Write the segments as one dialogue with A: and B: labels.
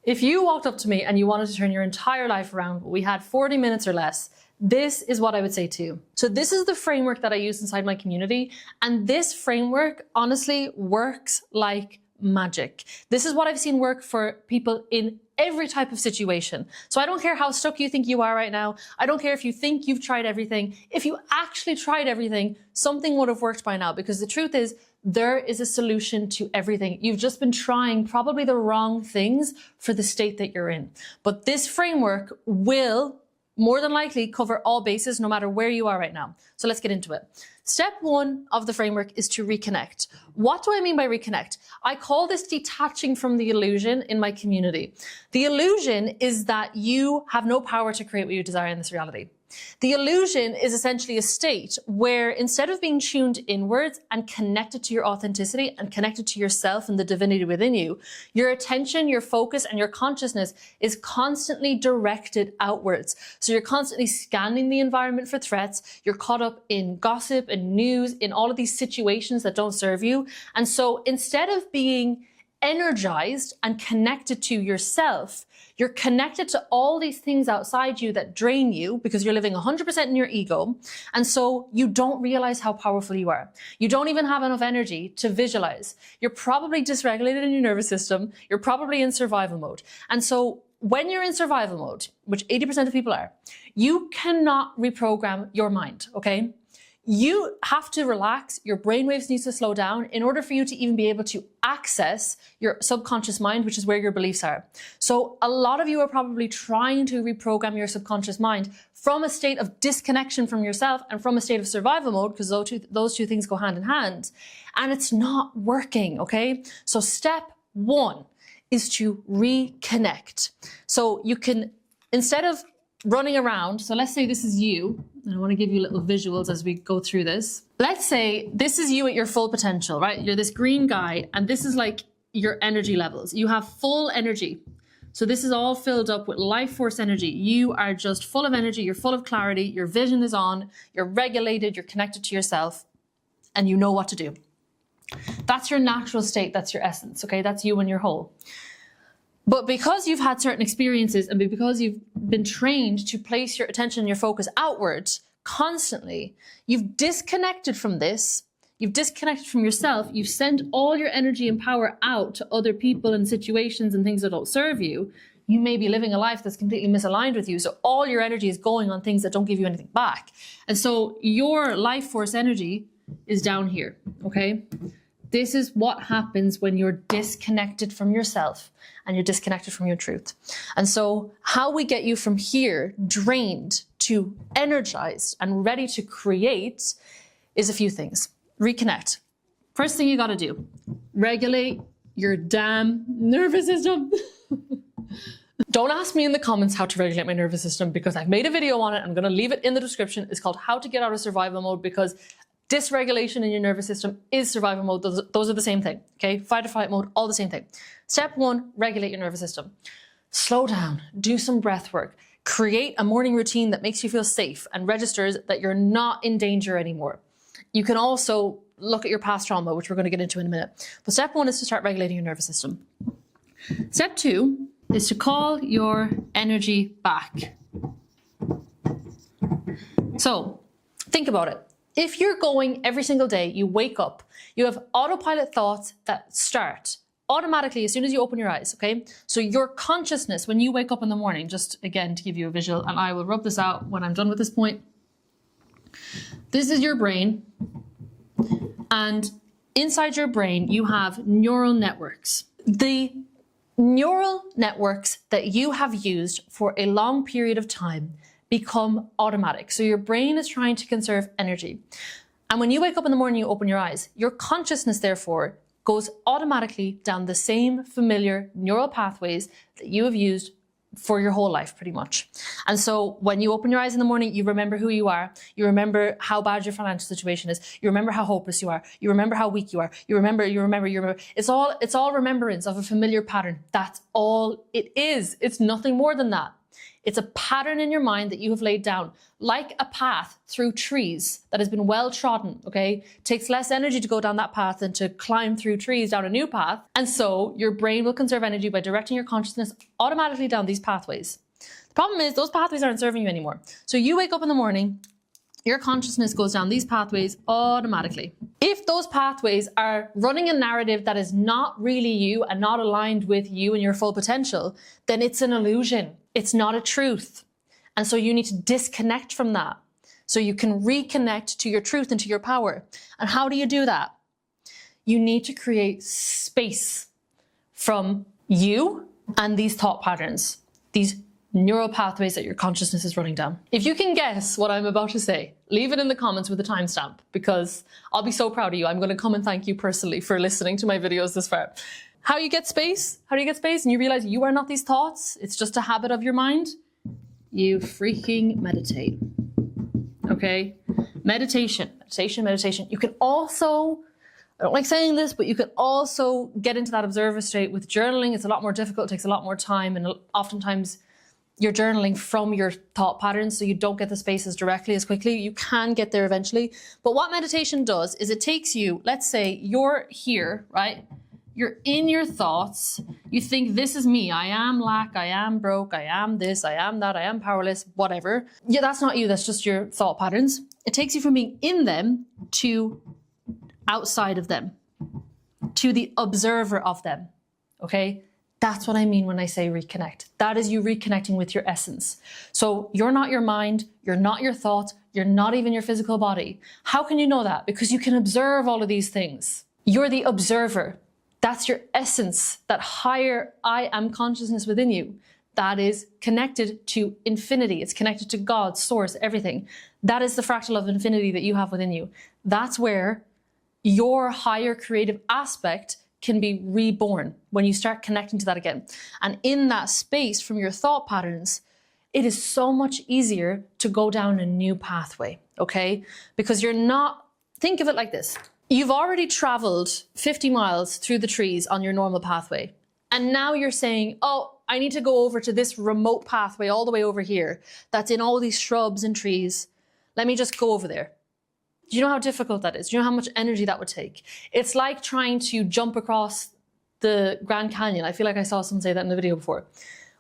A: If you walked up to me and you wanted to turn your entire life around, but we had 40 minutes or less, this is what I would say to you. So this is the framework that I use inside my community. And this framework honestly works like magic. This is what I've seen work for people in every type of situation. So I don't care how stuck you think you are right now. I don't care if you think you've tried everything. If you actually tried everything, something would have worked by now, because the truth is there is a solution to everything. You've just been trying probably the wrong things for the state that you're in. But this framework will more than likely cover all bases no matter where you are right now. So let's get into it. Step one of the framework is to reconnect. What do I mean by reconnect? I call this detaching from the illusion in my community. The illusion is that you have no power to create what you desire in this reality. The illusion is essentially a state where instead of being tuned inwards and connected to your authenticity and connected to yourself and the divinity within you, your attention, your focus, and your consciousness is constantly directed outwards. So you're constantly scanning the environment for threats. You're caught up in gossip and news, in all of these situations that don't serve you. And so instead of being energized and connected to yourself, you're connected to all these things outside you that drain you because you're living 100% in your ego. And so you don't realize how powerful you are. You don't even have enough energy to visualize. You're probably dysregulated in your nervous system. You're probably in survival mode. And so when you're in survival mode, which 80% of people are, you cannot reprogram your mind, okay? You have to relax, your brainwaves need to slow down in order for you to even be able to access your subconscious mind, which is where your beliefs are. So a lot of you are probably trying to reprogram your subconscious mind from a state of disconnection from yourself and from a state of survival mode, because those two things go hand in hand, and it's not working, okay? So step one is to reconnect. So you can, instead of running around, so let's say this is you, and I want to give you little visuals as we go through this. Let's say this is you at your full potential, right? You're this green guy, and this is like your energy levels. You have full energy. So this is all filled up with life force energy. You are just full of energy, you're full of clarity, your vision is on, you're regulated, you're connected to yourself, and you know what to do. That's your natural state, that's your essence, okay? That's you when you're whole. But because you've had certain experiences and because you've been trained to place your attention and your focus outwards constantly, you've disconnected from this, you've disconnected from yourself, you've sent all your energy and power out to other people and situations and things that don't serve you. You may be living a life that's completely misaligned with you. So all your energy is going on things that don't give you anything back. And so your life force energy is down here, okay? This is what happens when you're disconnected from yourself and you're disconnected from your truth. And so how we get you from here, drained, to energized and ready to create is a few things. Reconnect. First thing you got to do, regulate your damn nervous system. Don't ask me in the comments how to regulate my nervous system, because I've made a video on it. I'm going to leave it in the description. It's called How to Get Out of Survival Mode, because dysregulation in your nervous system is survival mode. Those are the same thing, okay? Fight or flight mode, all the same thing. Step one, regulate your nervous system. Slow down, do some breath work. Create a morning routine that makes you feel safe and registers that you're not in danger anymore. You can also look at your past trauma, which we're going to get into in a minute. But step one is to start regulating your nervous system. Step two is to call your energy back. So think about it. If you're going every single day, you wake up, you have autopilot thoughts that start automatically as soon as you open your eyes, okay? So your consciousness, when you wake up in the morning, just again to give you a visual, and I will rub this out when I'm done with this point. This is your brain, and inside your brain, you have neural networks. The neural networks that you have used for a long period of time become automatic. So your brain is trying to conserve energy. And when you wake up in the morning, you open your eyes, your consciousness therefore goes automatically down the same familiar neural pathways that you have used for your whole life pretty much. And so when you open your eyes in the morning, you remember who you are. You remember how bad your financial situation is. You remember how hopeless you are. You remember how weak you are. You remember. It's all remembrance of a familiar pattern. That's all it is. It's nothing more than that. It's a pattern in your mind that you have laid down, like a path through trees that has been well trodden, okay? It takes less energy to go down that path than to climb through trees down a new path. And so your brain will conserve energy by directing your consciousness automatically down these pathways. The problem is those pathways aren't serving you anymore. So you wake up in the morning, your consciousness goes down these pathways automatically. If those pathways are running a narrative that is not really you and not aligned with you and your full potential, then it's an illusion. It's not a truth. And so you need to disconnect from that so you can reconnect to your truth and to your power. And how do you do that? You need to create space from you and these thought patterns, these neural pathways that your consciousness is running down. If you can guess what I'm about to say, leave it in the comments with a timestamp, because I'll be so proud of you. I'm going to come and thank you personally for listening to my videos this far. How you get space? How do you get space? And you realize you are not these thoughts. It's just a habit of your mind. You freaking meditate. Okay? Meditation. You can also, I don't like saying this, but you can also get into that observer state with journaling. It's a lot more difficult, it takes a lot more time, and oftentimes you're journaling from your thought patterns, so you don't get the spaces directly as quickly. You can get there eventually. But what meditation does is it takes you, let's say you're here, right? You're in your thoughts. You think, this is me. I am lack, I am broke, I am this, I am that, I am powerless, whatever. Yeah, that's not you, that's just your thought patterns. It takes you from being in them to outside of them, to the observer of them, okay? That's what I mean when I say reconnect. That is you reconnecting with your essence. So you're not your mind, you're not your thoughts, you're not even your physical body. How can you know that? Because you can observe all of these things. You're the observer. That's your essence, that higher I am consciousness within you. That is connected to infinity. It's connected to God, source, everything. That is the fractal of infinity that you have within you. That's where your higher creative aspect can be reborn when you start connecting to that again. And in that space from your thought patterns, it is so much easier to go down a new pathway, okay? Because you're not, think of it like this. You've already traveled 50 miles through the trees on your normal pathway. And now you're saying, oh, I need to go over to this remote pathway all the way over here that's in all these shrubs and trees. Let me just go over there. Do you know how difficult that is? Do you know how much energy that would take? It's like trying to jump across the Grand Canyon. I feel like I saw someone say that in the video before.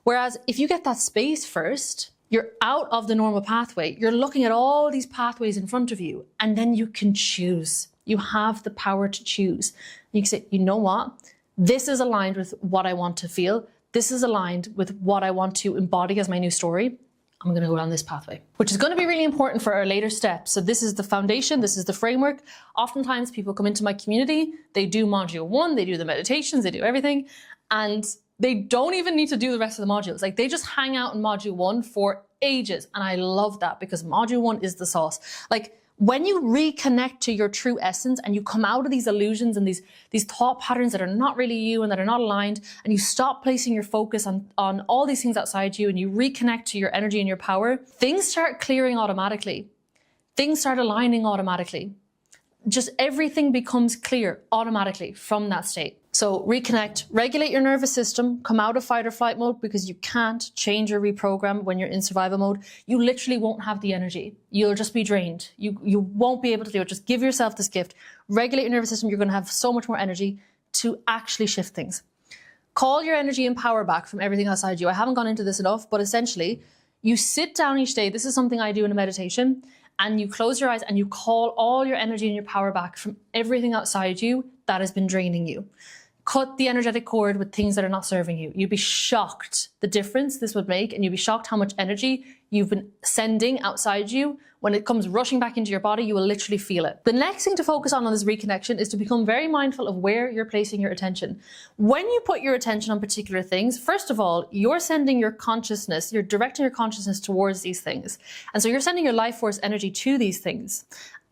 A: Whereas if you get that space first, you're out of the normal pathway. You're looking at all these pathways in front of you, and then you can choose. You have the power to choose. You can say, you know what? This is aligned with what I want to feel. This is aligned with what I want to embody as my new story. I'm going to go down this pathway, which is going to be really important for our later steps. So this is the foundation. This is the framework. Oftentimes people come into my community, they do module 1, they do the meditations, they do everything, and they don't even need to do the rest of the modules. Like, they just hang out in module 1 for ages. And I love that, because module 1 is the sauce. Like, when you reconnect to your true essence and you come out of these illusions and these thought patterns that are not really you and that are not aligned, and you stop placing your focus on all these things outside you, and you reconnect to your energy and your power, things start clearing automatically. Things start aligning automatically. Just everything becomes clear automatically from that state. So reconnect, regulate your nervous system, come out of fight or flight mode, because you can't change or reprogram when you're in survival mode. You literally won't have the energy. You'll just be drained. You won't be able to do it. Just give yourself this gift. Regulate your nervous system. You're going to have so much more energy to actually shift things. Call your energy and power back from everything outside you. I haven't gone into this enough, but essentially you sit down each day. This is something I do in a meditation. And you close your eyes and you call all your energy and your power back from everything outside you that has been draining you. Cut the energetic cord with things that are not serving you. You'd be shocked the difference this would make, and you'd be shocked how much energy you've been sending outside you. When it comes rushing back into your body, you will literally feel it. The next thing to focus on this reconnection is to become very mindful of where you're placing your attention. When you put your attention on particular things, first of all, you're sending your consciousness, you're directing your consciousness towards these things. And so you're sending your life force energy to these things.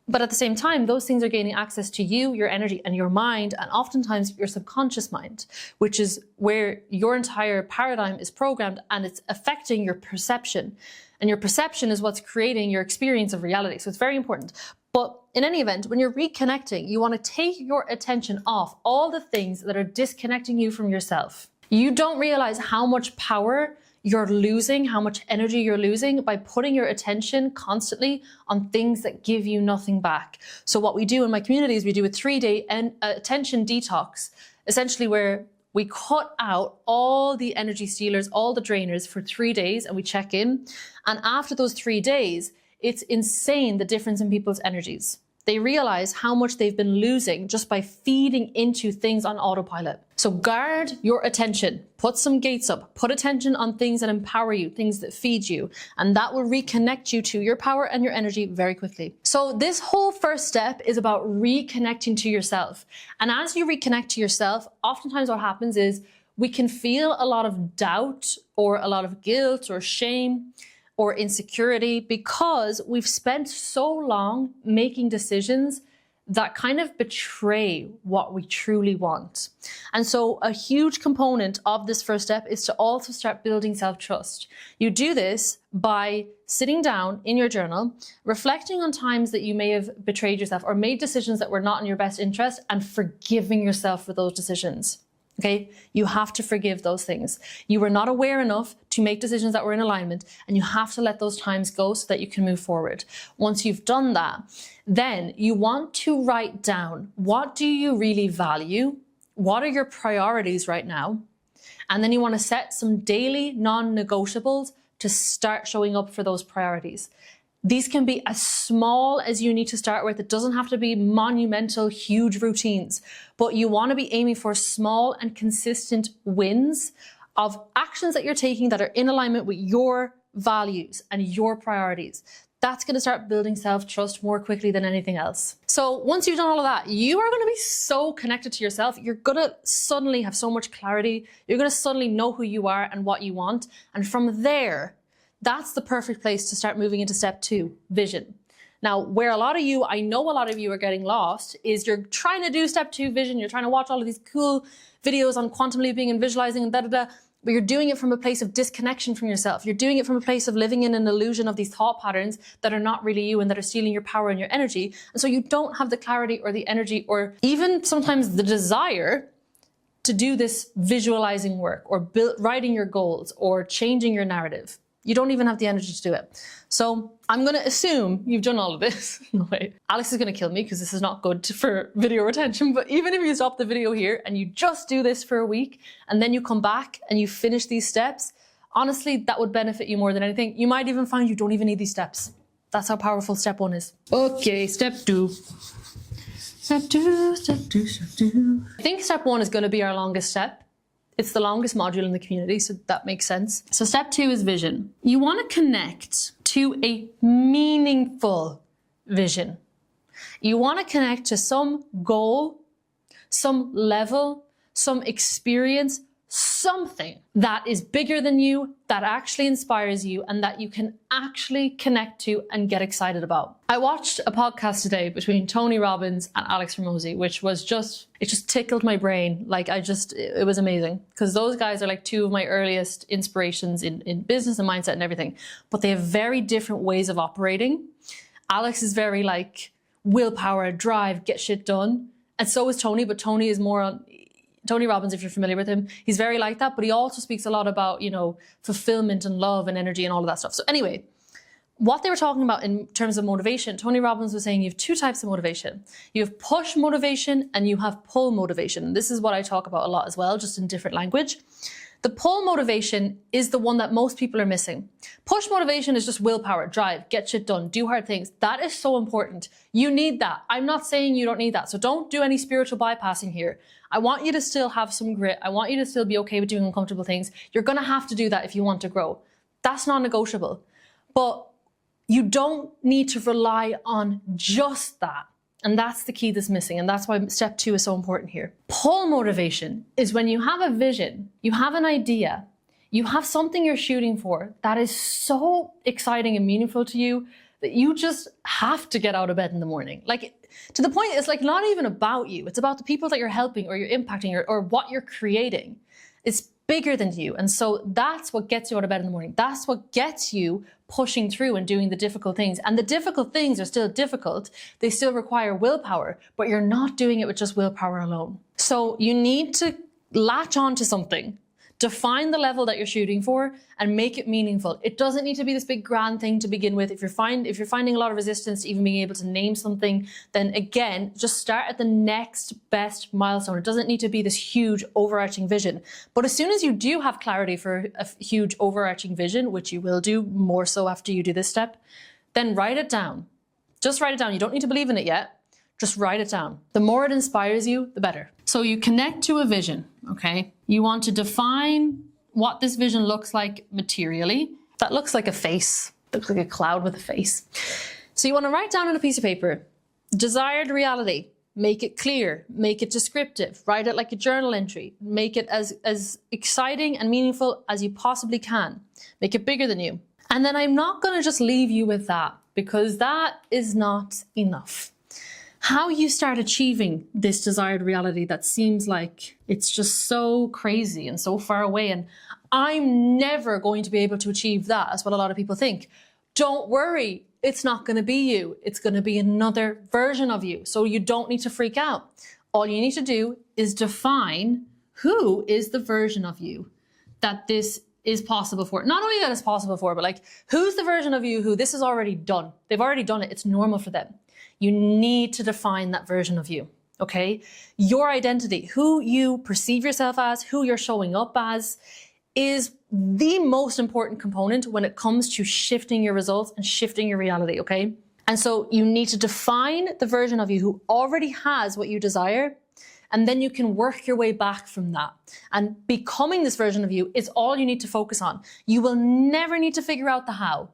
A: But at the same time, those things are gaining access to you, your energy, and your mind, and oftentimes your subconscious mind, which is where your entire paradigm is programmed, and it's affecting your perception. And your perception is what's creating your experience of reality. So it's very important. But in any event, when you're reconnecting, you want to take your attention off all the things that are disconnecting you from yourself. You don't realize how much power you're losing, how much energy you're losing by putting your attention constantly on things that give you nothing back. So what we do in my community is we do a 3-day attention detox, essentially where we cut out all the energy stealers, all the drainers for 3 days, and we check in. And after those 3 days, it's insane the difference in people's energies. They realize how much they've been losing just by feeding into things on autopilot. So guard your attention, put some gates up, put attention on things that empower you, things that feed you, and that will reconnect you to your power and your energy very quickly. So this whole first step is about reconnecting to yourself. And as you reconnect to yourself, oftentimes what happens is we can feel a lot of doubt or a lot of guilt or shame or insecurity because we've spent so long making decisions that kind of betray what we truly want. And so a huge component of this first step is to also start building self-trust. You do this by sitting down in your journal, reflecting on times that you may have betrayed yourself or made decisions that were not in your best interest, and forgiving yourself for those decisions. Okay, you have to forgive those things. You were not aware enough to make decisions that were in alignment, and you have to let those times go so that you can move forward. Once you've done that, then you want to write down, what do you really value? What are your priorities right now? And then you want to set some daily non-negotiables to start showing up for those priorities. These can be as small as you need to start with. It doesn't have to be monumental, huge routines, but you want to be aiming for small and consistent wins of actions that you're taking that are in alignment with your values and your priorities. That's going to start building self-trust more quickly than anything else. So once you've done all of that, you are going to be so connected to yourself. You're going to suddenly have so much clarity. You're going to suddenly know who you are and what you want. And from there, that's the perfect place to start moving into step 2, vision. Now, where a lot of you, I know a lot of you are getting lost, is you're trying to do step 2 vision. You're trying to watch all of these cool videos on quantum leaping and visualizing and but you're doing it from a place of disconnection from yourself. You're doing it from a place of living in an illusion of these thought patterns that are not really you and that are stealing your power and your energy. And so you don't have the clarity or the energy or even sometimes the desire to do this visualizing work or writing your goals or changing your narrative. You don't even have the energy to do it. So I'm going to assume you've done all of this. No way. Alex is going to kill me because this is not good for video retention. But even if you stop the video here and you just do this for a week and then you come back and you finish these steps, honestly, that would benefit you more than anything. You might even find you don't even need these steps. That's how powerful step 1 is. Okay, step 2. Step 2, step 2, step 2. I think step 1 is going to be our longest step. It's the longest module in the community, so that makes sense. So step 2 is vision. You want to connect to a meaningful vision. You want to connect to some goal, some level, some experience, something that is bigger than you, that actually inspires you, and that you can actually connect to and get excited about. I watched a podcast today between Tony Robbins and Alex Hormozi, which was it just tickled my brain. Like it was amazing because those guys are like 2 of my earliest inspirations in business and mindset and everything, but they have very different ways of operating. Alex is very like willpower, drive, get shit done. And so is Tony, but Tony is more on Tony Robbins, if you're familiar with him, he's very like that, but he also speaks a lot about, fulfillment and love and energy and all of that stuff. So anyway, what they were talking about in terms of motivation, Tony Robbins was saying you have 2 types of motivation. You have push motivation and you have pull motivation. This is what I talk about a lot as well, just in different language. The pull motivation is the one that most people are missing. Push motivation is just willpower, drive, get shit done, do hard things. That is so important. You need that. I'm not saying you don't need that. So don't do any spiritual bypassing here. I want you to still have some grit. I want you to still be okay with doing uncomfortable things. You're going to have to do that if you want to grow. That's non-negotiable. But you don't need to rely on just that. And that's the key that's missing. And that's why step 2 is so important here. Pull motivation is when you have a vision, you have an idea, you have something you're shooting for that is so exciting and meaningful to you that you just have to get out of bed in the morning. Like, to the point, it's like not even about you. It's about the people that you're helping or you're impacting or what you're creating. It's bigger than you. And so that's what gets you out of bed in the morning. That's what gets you pushing through and doing the difficult things. And the difficult things are still difficult. They still require willpower, but you're not doing it with just willpower alone. So you need to latch on to something Define the level that you're shooting for and make it meaningful. It doesn't need to be this big grand thing to begin with. If you're finding a lot of resistance to even being able to name something, then again, just start at the next best milestone. It doesn't need to be this huge overarching vision. But as soon as you do have clarity for a huge overarching vision, which you will do more so after you do this step, then write it down. Just write it down. You don't need to believe in it yet. Just write it down. The more it inspires you, the better. So you connect to a vision, okay? You want to define what this vision looks like materially. That looks like a face. Looks like a cloud with a face. So you want to write down on a piece of paper, desired reality. Make it clear, make it descriptive, write it like a journal entry. Make it as exciting and meaningful as you possibly can. Make it bigger than you. And then I'm not going to just leave you with that, because that is not enough. How you start achieving this desired reality that seems like it's just so crazy and so far away, and I'm never going to be able to achieve that, is what a lot of people think. Don't worry, it's not going to be you. It's going to be another version of you. So you don't need to freak out. All you need to do is define who is the version of you that this is possible for. Not only that it's possible for, but like, who's the version of you who this is already done? They've already done it. It's normal for them. You need to define that version of you, okay? Your identity, who you perceive yourself as, who you're showing up as, is the most important component when it comes to shifting your results and shifting your reality, okay? And so you need to define the version of you who already has what you desire, and then you can work your way back from that. And becoming this version of you is all you need to focus on. You will never need to figure out the how.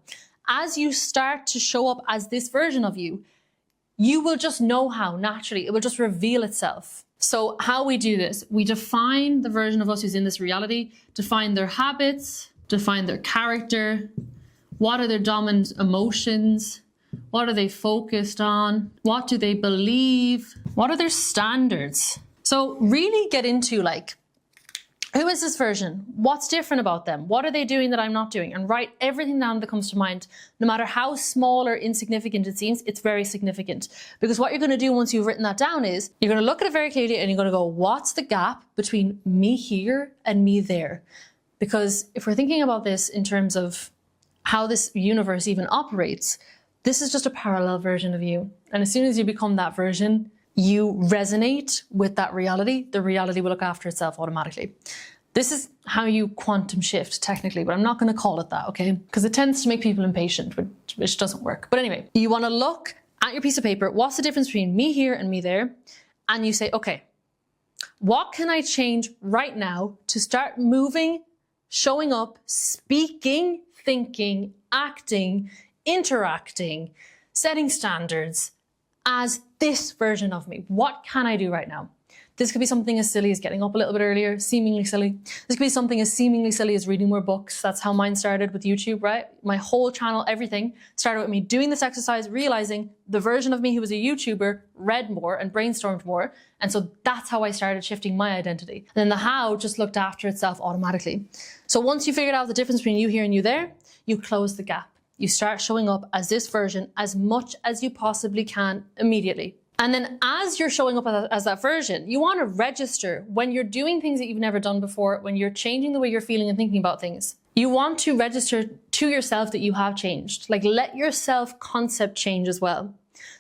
A: As you start to show up as this version of you, you will just know how naturally. It will just reveal itself. So how we do this, we define the version of us who's in this reality, define their habits, define their character, what are their dominant emotions, what are they focused on, what do they believe, what are their standards. So really get into like, who is this version? What's different about them? What are they doing that I'm not doing? And write everything down that comes to mind. No matter how small or insignificant it seems, it's very significant. Because what you're going to do once you've written that down is, you're going to look at it very clearly and you're going to go, what's the gap between me here and me there? Because if we're thinking about this in terms of how this universe even operates, this is just a parallel version of you. And as soon as you become that version, you resonate with that reality, the reality will look after itself automatically. This is how you quantum shift technically, but I'm not going to call it that, okay? Because it tends to make people impatient, which doesn't work. But anyway, you want to look at your piece of paper. What's the difference between me here and me there? And you say, okay, what can I change right now to start moving, showing up, speaking, thinking, acting, interacting, setting standards as this version of me? What can I do right now? This could be something as silly as getting up a little bit earlier, seemingly silly. This could be something as seemingly silly as reading more books. That's how mine started with YouTube, right? My whole channel, everything started with me doing this exercise, realizing the version of me who was a YouTuber read more and brainstormed more. And so that's how I started shifting my identity. And then the how just looked after itself automatically. So once you figured out the difference between you here and you there, you close the gap. You start showing up as this version as much as you possibly can immediately. And then as you're showing up as that version, you want to register when you're doing things that you've never done before, when you're changing the way you're feeling and thinking about things. You want to register to yourself that you have changed. Like, let your self-concept change as well.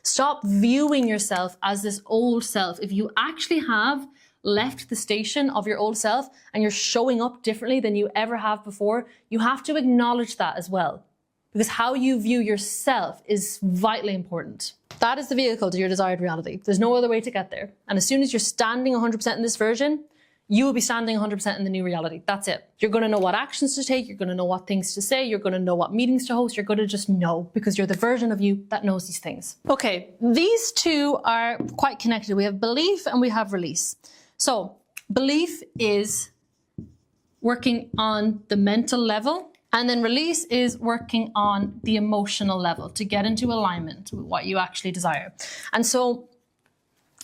A: Stop viewing yourself as this old self. If you actually have left the station of your old self and you're showing up differently than you ever have before, you have to acknowledge that as well. Because how you view yourself is vitally important. That is the vehicle to your desired reality. There's no other way to get there. And as soon as you're standing 100% in this version, you will be standing 100% in the new reality. That's it. You're going to know what actions to take. You're going to know what things to say. You're going to know what meetings to host. You're going to just know, because you're the version of you that knows these things. Okay, these two are quite connected. We have belief and we have release. So belief is working on the mental level. And then release is working on the emotional level to get into alignment with what you actually desire. And so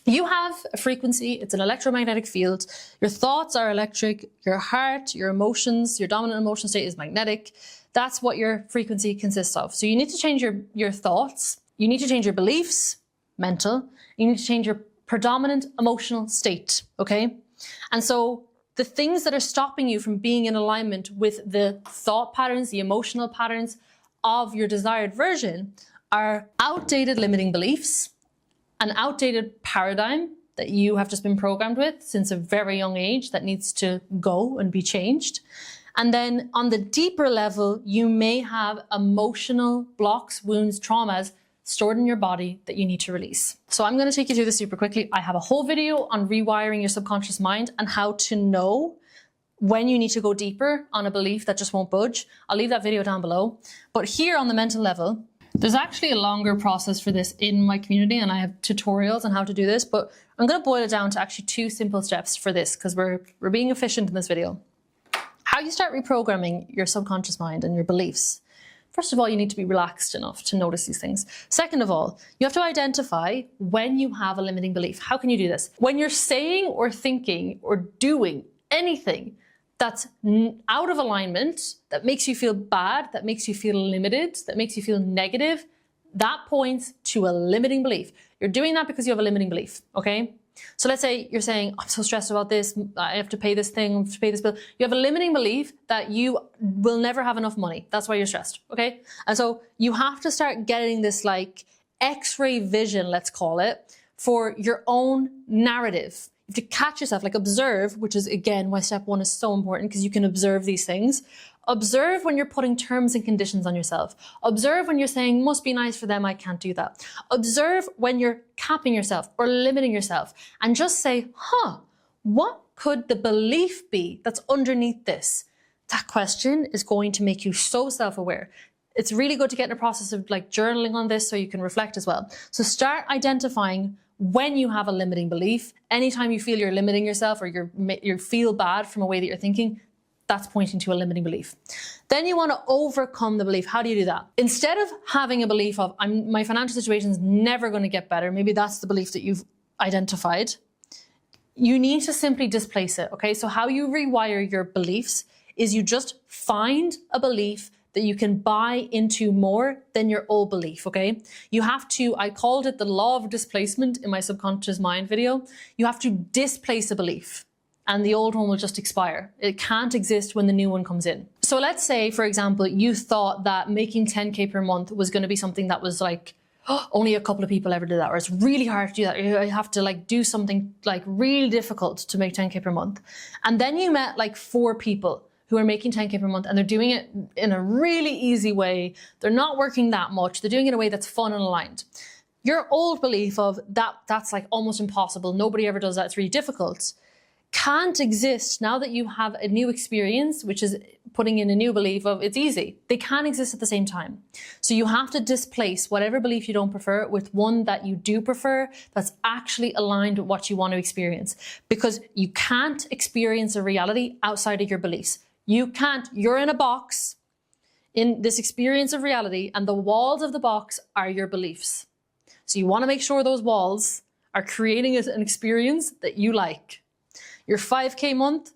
A: you have a frequency, it's an electromagnetic field. Your thoughts are electric, your heart, your emotions, your dominant emotion state is magnetic. That's what your frequency consists of. So you need to change your thoughts. You need to change your beliefs, mental. You need to change your predominant emotional state, okay? And so the things that are stopping you from being in alignment with the thought patterns, the emotional patterns of your desired version are outdated limiting beliefs, an outdated paradigm that you have just been programmed with since a very young age that needs to go and be changed. And then on the deeper level, you may have emotional blocks, wounds, traumas stored in your body that you need to release. So I'm going to take you through this super quickly. I have a whole video on rewiring your subconscious mind and how to know when you need to go deeper on a belief that just won't budge. I'll leave that video down below. But here on the mental level, there's actually a longer process for this in my community, and I have tutorials on how to do this, but I'm going to boil it down to actually 2 simple steps for this because we're being efficient in this video. How you start reprogramming your subconscious mind and your beliefs. First of all, you need to be relaxed enough to notice these things. Second of all, you have to identify when you have a limiting belief. How can you do this? When you're saying or thinking or doing anything that's out of alignment, that makes you feel bad, that makes you feel limited, that makes you feel negative, that points to a limiting belief. You're doing that because you have a limiting belief, okay? So let's say you're saying, I'm so stressed about this, I have to pay this thing, I have to pay this bill. You have a limiting belief that you will never have enough money. That's why you're stressed, okay? And so you have to start getting this like X-ray vision, let's call it, for your own narrative. You have to catch yourself, like observe, which is again why step 1 is so important because you can observe these things. Observe when you're putting terms and conditions on yourself. Observe when you're saying, must be nice for them, I can't do that. Observe when you're capping yourself or limiting yourself and just say, what could the belief be that's underneath this? That question is going to make you so self-aware. It's really good to get in a process of like journaling on this so you can reflect as well. So start identifying when you have a limiting belief. Anytime you feel you're limiting yourself or you feel bad from a way that you're thinking, that's pointing to a limiting belief. Then you want to overcome the belief. How do you do that? Instead of having a belief of my financial situation is never going to get better, maybe that's the belief that you've identified, you need to simply displace it, okay? So how you rewire your beliefs is you just find a belief that you can buy into more than your old belief, okay? You have to, I called it the law of displacement in my subconscious mind video. You have to displace a belief and the old one will just expire. It can't exist when the new one comes in. So let's say, for example, you thought that making 10K per month was going to be something that was like, only a couple of people ever did that, or it's really hard to do that. You have to like do something like really difficult to make 10K per month. And then you met like 4 people who are making 10K per month and they're doing it in a really easy way. They're not working that much. They're doing it in a way that's fun and aligned. Your old belief of that's like almost impossible, nobody ever does that, it's really difficult, can't exist now that you have a new experience, which is putting in a new belief of it's easy. They can't exist at the same time. So you have to displace whatever belief you don't prefer with one that you do prefer, that's actually aligned with what you want to experience. Because you can't experience a reality outside of your beliefs. You can't. You're in a box in this experience of reality, and the walls of the box are your beliefs. So you want to make sure those walls are creating an experience that you like. Your 5K month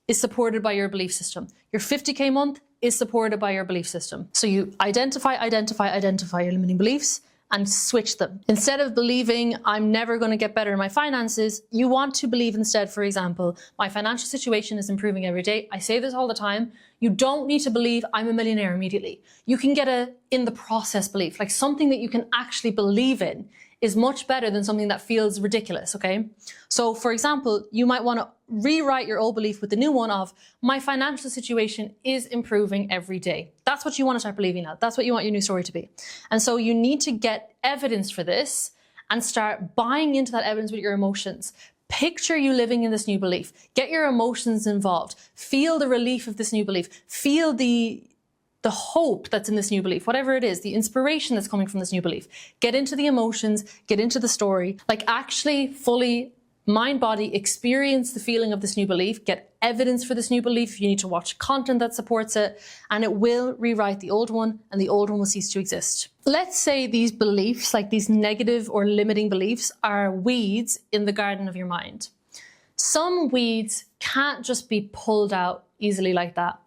A: is supported by your belief system. Your 50K month is supported by your belief system. So you identify your limiting beliefs and switch them. Instead of believing I'm never going to get better in my finances, you want to believe instead, for example, my financial situation is improving every day. I say this all the time. You don't need to believe I'm a millionaire immediately. You can get a in the process belief, like something that you can actually believe in is much better than something that feels ridiculous, okay? So for example, you might want to rewrite your old belief with the new one of my financial situation is improving every day. That's what you want to start believing now. That's what you want your new story to be. And so you need to get evidence for this and start buying into that evidence with your emotions. Picture you living in this new belief. Get your emotions involved. Feel the relief of this new belief. Feel the hope that's in this new belief, whatever it is, the inspiration that's coming from this new belief. Get into the emotions, get into the story, like actually fully mind, body, experience the feeling of this new belief, get evidence for this new belief. You need to watch content that supports it, and it will rewrite the old one, and the old one will cease to exist. Let's say these beliefs, like these negative or limiting beliefs, are weeds in the garden of your mind. Some weeds can't just be pulled out easily like that,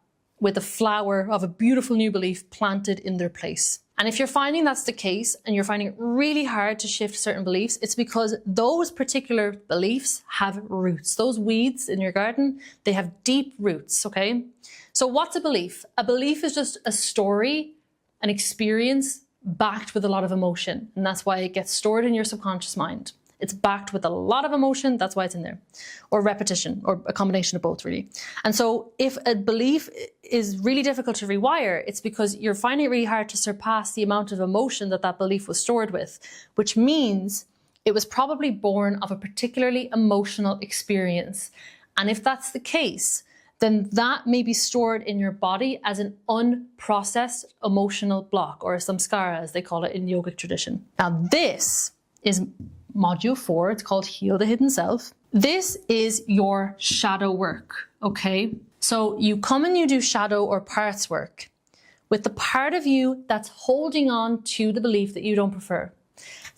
A: with a flower of a beautiful new belief planted in their place. And if you're finding that's the case and you're finding it really hard to shift certain beliefs, it's because those particular beliefs have roots. Those weeds in your garden, they have deep roots, okay? So what's a belief? A belief is just a story, an experience backed with a lot of emotion. And that's why it gets stored in your subconscious mind. It's backed with a lot of emotion, that's why it's in there. Or repetition, or a combination of both, really. And so if a belief is really difficult to rewire, it's because you're finding it really hard to surpass the amount of emotion that that belief was stored with, which means it was probably born of a particularly emotional experience. And if that's the case, then that may be stored in your body as an unprocessed emotional block, or a samskara, as they call it in yogic tradition. Now, this is Module 4, it's called Heal the Hidden Self. This is your shadow work, okay? So you come and you do shadow or parts work with the part of you that's holding on to the belief that you don't prefer.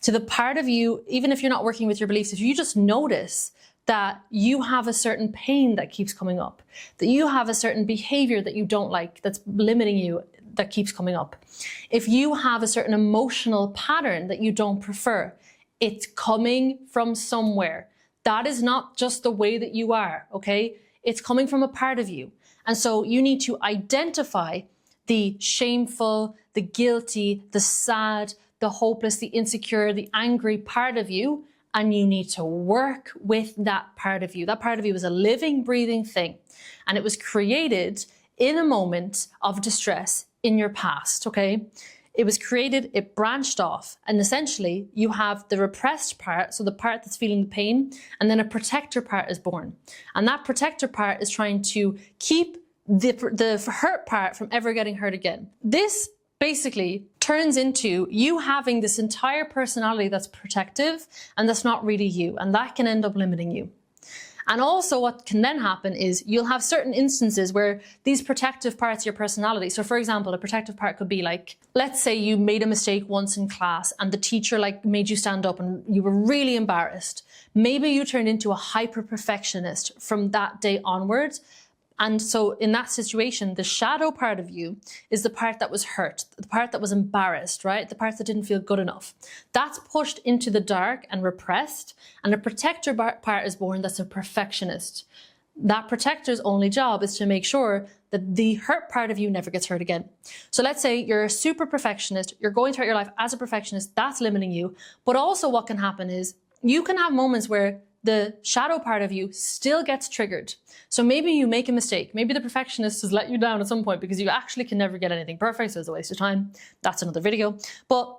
A: To the part of you, even if you're not working with your beliefs, if you just notice that you have a certain pain that keeps coming up, that you have a certain behavior that you don't like, that's limiting you, that keeps coming up. If you have a certain emotional pattern that you don't prefer, it's coming from somewhere. That is not just the way that you are, okay? It's coming from a part of you. And so you need to identify the shameful, the guilty, the sad, the hopeless, the insecure, the angry part of you, and you need to work with that part of you. That part of you is a living, breathing thing. And it was created in a moment of distress in your past, okay? It was created, it branched off, and essentially you have the repressed part, so the part that's feeling the pain, and then a protector part is born. And that protector part is trying to keep the hurt part from ever getting hurt again. This basically turns into you having this entire personality that's protective and that's not really you, and that can end up limiting you. And also what can then happen is you'll have certain instances where these protective parts of your personality, so for example, a protective part could be like, let's say you made a mistake once in class and the teacher made you stand up and you were really embarrassed. Maybe you turned into a hyper perfectionist from that day onwards. And so in that situation, the shadow part of you is the part that was hurt, the part that was embarrassed, right? The part that didn't feel good enough. That's pushed into the dark and repressed. And a protector part is born that's a perfectionist. That protector's only job is to make sure that the hurt part of you never gets hurt again. So let's say you're a super perfectionist, you're going throughout your life as a perfectionist, that's limiting you. But also what can happen is you can have moments where the shadow part of you still gets triggered. So maybe you make a mistake. Maybe the perfectionist has let you down at some point because you actually can never get anything perfect, so it's a waste of time. That's another video. But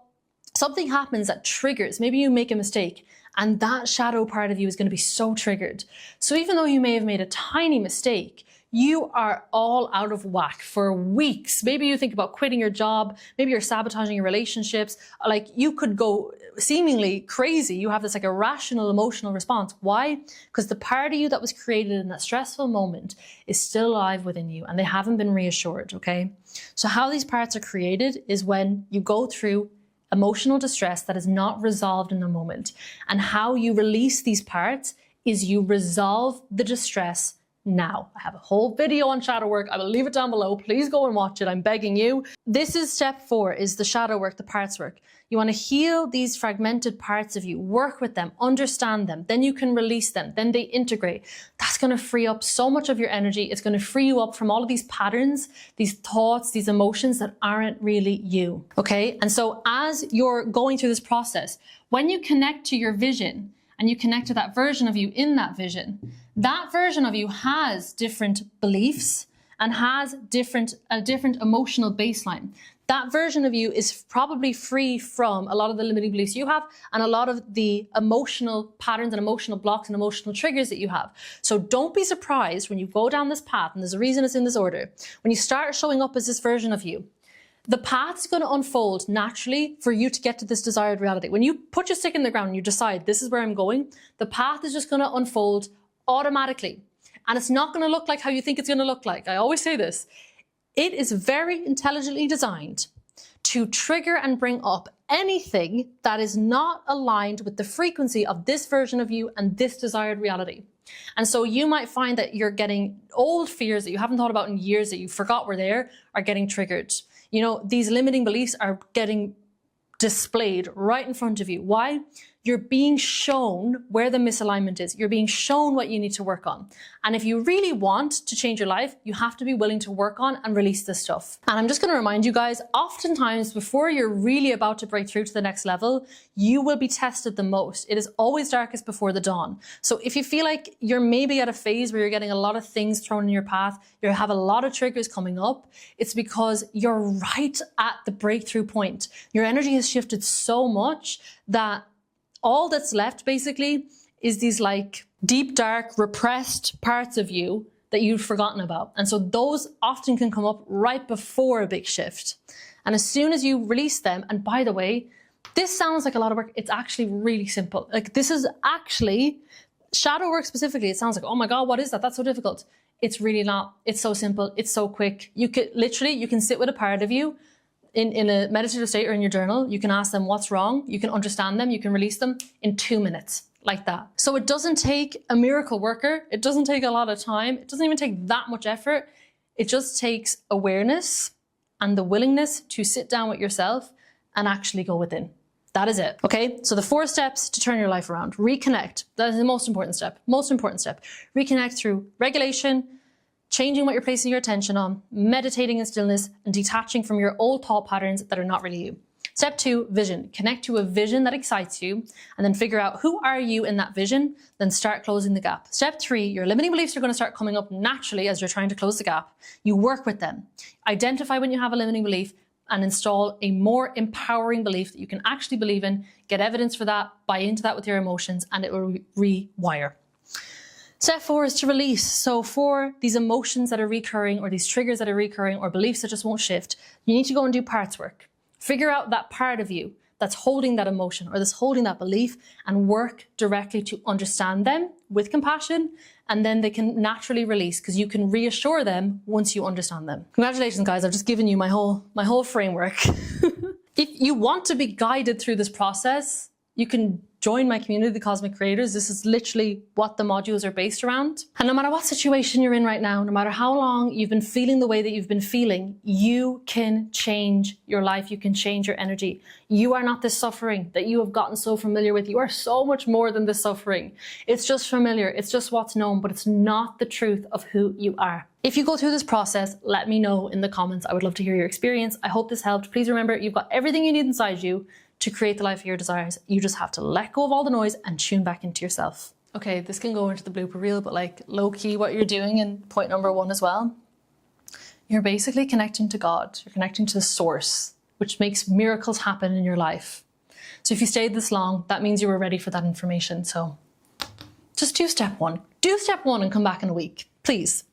A: something happens that triggers. Maybe you make a mistake and that shadow part of you is going to be so triggered. So even though you may have made a tiny mistake, you are all out of whack for weeks. Maybe you think about quitting your job. Maybe you're sabotaging your relationships. Like you could go seemingly crazy. You have this like irrational emotional response. Why? Because the part of you that was created in that stressful moment is still alive within you and they haven't been reassured, okay? So how these parts are created is when you go through emotional distress that is not resolved in the moment. And how you release these parts is you resolve the distress now. I have a whole video on shadow work. I will leave it down below. Please go and watch it. I'm begging you. This is step 4, is the shadow work, the parts work. You want to heal these fragmented parts of you, work with them, understand them. Then you can release them. Then they integrate. That's going to free up so much of your energy. It's going to free you up from all of these patterns, these thoughts, these emotions that aren't really you. Okay. And so as you're going through this process, when you connect to your vision and you connect to that version of you in that vision, that version of you has different beliefs and has a different emotional baseline. That version of you is probably free from a lot of the limiting beliefs you have and a lot of the emotional patterns and emotional blocks and emotional triggers that you have. So don't be surprised when you go down this path, and there's a reason it's in this order. When you start showing up as this version of you, the path is going to unfold naturally for you to get to this desired reality. When you put your stick in the ground and you decide this is where I'm going, the path is just going to unfold automatically. And it's not going to look like how you think it's going to look like. I always say this. It is very intelligently designed to trigger and bring up anything that is not aligned with the frequency of this version of you and this desired reality. And so you might find that you're getting old fears that you haven't thought about in years that you forgot were there are getting triggered. You know, these limiting beliefs are getting displayed right in front of you. Why? You're being shown where the misalignment is. You're being shown what you need to work on. And if you really want to change your life, you have to be willing to work on and release this stuff. And I'm just going to remind you guys, oftentimes before you're really about to break through to the next level, you will be tested the most. It is always darkest before the dawn. So if you feel like you're maybe at a phase where you're getting a lot of things thrown in your path, you have a lot of triggers coming up, it's because you're right at the breakthrough point. Your energy has shifted so much that all that's left basically is these like deep, dark, repressed parts of you that you've forgotten about. And so those often can come up right before a big shift. And as soon as you release them, and by the way, this sounds like a lot of work. It's actually really simple. Like this is actually shadow work specifically. It sounds like, oh my God, what is that? That's so difficult. It's really not. It's so simple. It's so quick. You could literally, you can sit with a part of you in a meditative state or in your journal. You can ask them what's wrong. You can understand them. You can release them in 2 minutes, like that. So it doesn't take a miracle worker. It doesn't take a lot of time. It doesn't even take that much effort. It just takes awareness and the willingness to sit down with yourself and actually go within. That is it. Okay. So the 4 steps to turn your life around. Reconnect. That is the most important step. Most important step. Reconnect through regulation, changing what you're placing your attention on, meditating in stillness, and detaching from your old thought patterns that are not really you. Step 2, vision. Connect to a vision that excites you, and then figure out who are you in that vision, then start closing the gap. Step 3, your limiting beliefs are going to start coming up naturally as you're trying to close the gap. You work with them. Identify when you have a limiting belief and install a more empowering belief that you can actually believe in, get evidence for that, buy into that with your emotions, and it will rewire. Step 4 is to release. So for these emotions that are recurring or these triggers that are recurring or beliefs that just won't shift, you need to go and do parts work. Figure out that part of you that's holding that emotion or that's holding that belief and work directly to understand them with compassion, and then they can naturally release because you can reassure them once you understand them. Congratulations, guys. I've just given you my whole framework. If you want to be guided through this process, you can join my community, the Cosmic Creators. This is literally what the modules are based around. And no matter what situation you're in right now, no matter how long you've been feeling the way that you've been feeling, you can change your life. You can change your energy. You are not this suffering that you have gotten so familiar with. You are so much more than this suffering. It's just familiar. It's just what's known, but it's not the truth of who you are. If you go through this process, let me know in the comments. I would love to hear your experience. I hope this helped. Please remember, you've got everything you need inside you to create the life of your desires. You just have to let go of all the noise and tune back into yourself. Okay, this can go into the blooper reel, but like low key what you're doing in point number 1 as well, you're basically connecting to God. You're connecting to the source, which makes miracles happen in your life. So if you stayed this long, that means you were ready for that information. So just do step 1. Do step 1 and come back in a week, please.